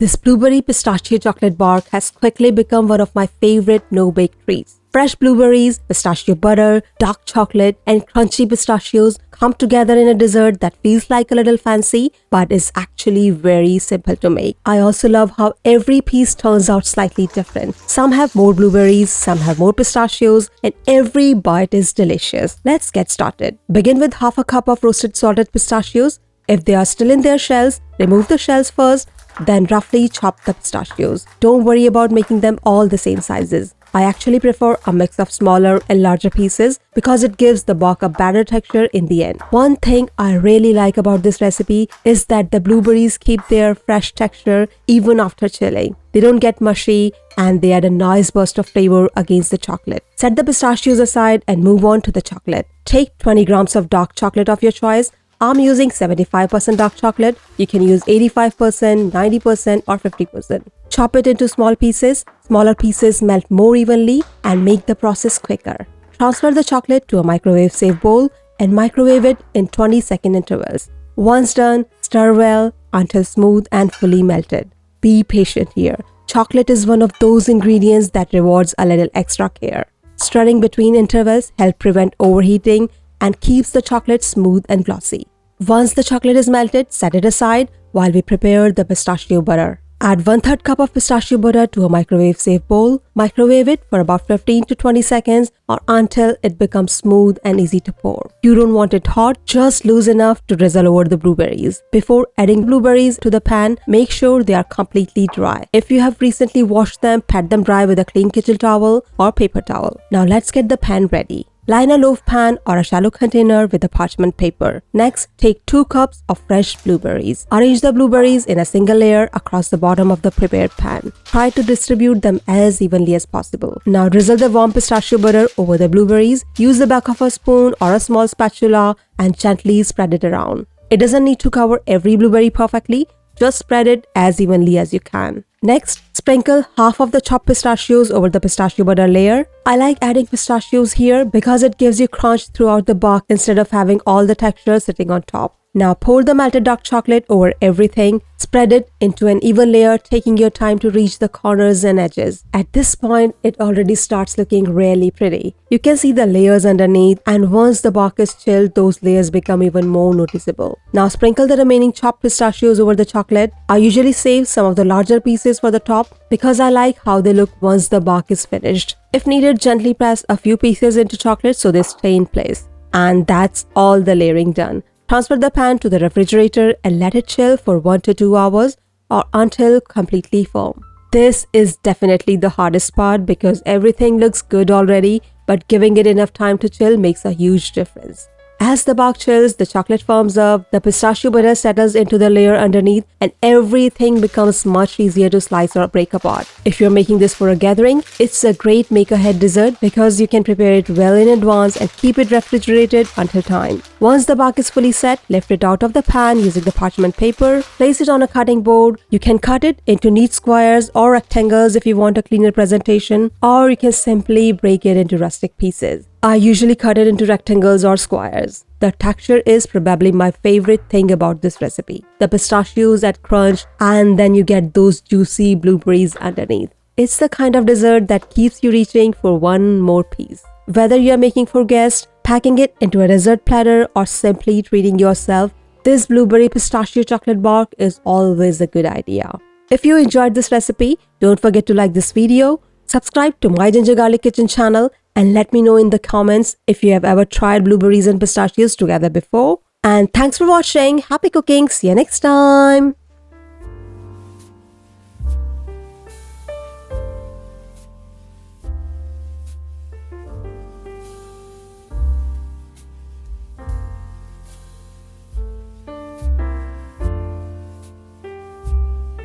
This Blueberry Pistachio Chocolate Bark has quickly become one of my favorite no-bake treats. Fresh blueberries, pistachio butter, dark chocolate, and crunchy pistachios come together in a dessert that feels like a little fancy, but is actually very simple to make. I also love how every piece turns out slightly different. Some have more blueberries, some have more pistachios, and every bite is delicious. Let's get started. Begin with half a cup of roasted salted pistachios. If they are still in their shells, remove the shells first, then roughly chop the pistachios. Don't worry about making them all the same sizes. I actually prefer a mix of smaller and larger pieces because it gives the bark a better texture in the end. One thing I really like about this recipe is that the blueberries keep their fresh texture even after chilling. They don't get mushy and they add a nice burst of flavor against the chocolate. Set the pistachios aside and move on to the chocolate. Take 20 grams of dark chocolate of your choice. I'm using 75% dark chocolate. You can use 85%, 90% or 50%. Chop it into small pieces. Smaller pieces melt more evenly and make the process quicker. Transfer the chocolate to a microwave-safe bowl and microwave it in 20-second intervals. Once done, stir well until smooth and fully melted. Be patient here. Chocolate is one of those ingredients that rewards a little extra care. Stirring between intervals helps prevent overheating and keeps the chocolate smooth and glossy. Once the chocolate is melted, set it aside while we prepare the pistachio butter. Add 1/3 cup of pistachio butter to a microwave-safe bowl. Microwave it for about 15 to 20 seconds or until it becomes smooth and easy to pour. You don't want it hot, just loose enough to drizzle over the blueberries. Before adding blueberries to the pan, make sure they are completely dry. If you have recently washed them, pat them dry with a clean kitchen towel or paper towel. Now let's get the pan ready. Line a loaf pan or a shallow container with a parchment paper. Next, take 2 cups of fresh blueberries. Arrange the blueberries in a single layer across the bottom of the prepared pan. Try to distribute them as evenly as possible. Now drizzle the warm pistachio butter over the blueberries. Use the back of a spoon or a small spatula and gently spread it around. It doesn't need to cover every blueberry perfectly. Just spread it as evenly as you can. Next, sprinkle half of the chopped pistachios over the pistachio butter layer. I like adding pistachios here because it gives you crunch throughout the bark instead of having all the texture sitting on top. Now pour the melted dark chocolate over everything. Spread it into an even layer, taking your time to reach the corners and edges. At this point, it already starts looking really pretty. You can see the layers underneath, and once the bark is chilled, those layers become even more noticeable. Now sprinkle the remaining chopped pistachios over the chocolate. I usually save some of the larger pieces for the top because I like how they look once the bark is finished. If needed, gently press a few pieces into chocolate so they stay in place. And that's all the layering done. Transfer the pan to the refrigerator and let it chill for 1 to 2 hours or until completely firm. This is definitely the hardest part because everything looks good already, but giving it enough time to chill makes a huge difference. As the bark chills, the chocolate firms up, the pistachio butter settles into the layer underneath, and everything becomes much easier to slice or break apart. If you're making this for a gathering, it's a great make-ahead dessert because you can prepare it well in advance and keep it refrigerated until time. Once the bark is fully set, lift it out of the pan using the parchment paper. Place it on a cutting board. You can cut it into neat squares or rectangles if you want a cleaner presentation, or you can simply break it into rustic pieces. I usually cut it into rectangles or squares. The texture is probably my favorite thing about this recipe. The pistachios add crunch and then you get those juicy blueberries underneath. It's the kind of dessert that keeps you reaching for one more piece. Whether you're making for guests, packing it into a dessert platter, or simply treating yourself, this Blueberry Pistachio Chocolate Bark is always a good idea. If you enjoyed this recipe, don't forget to like this video, subscribe to my Ginger Garlic Kitchen channel, and let me know in the comments if you have ever tried blueberries and pistachios together before. And thanks for watching. Happy cooking. See you next time.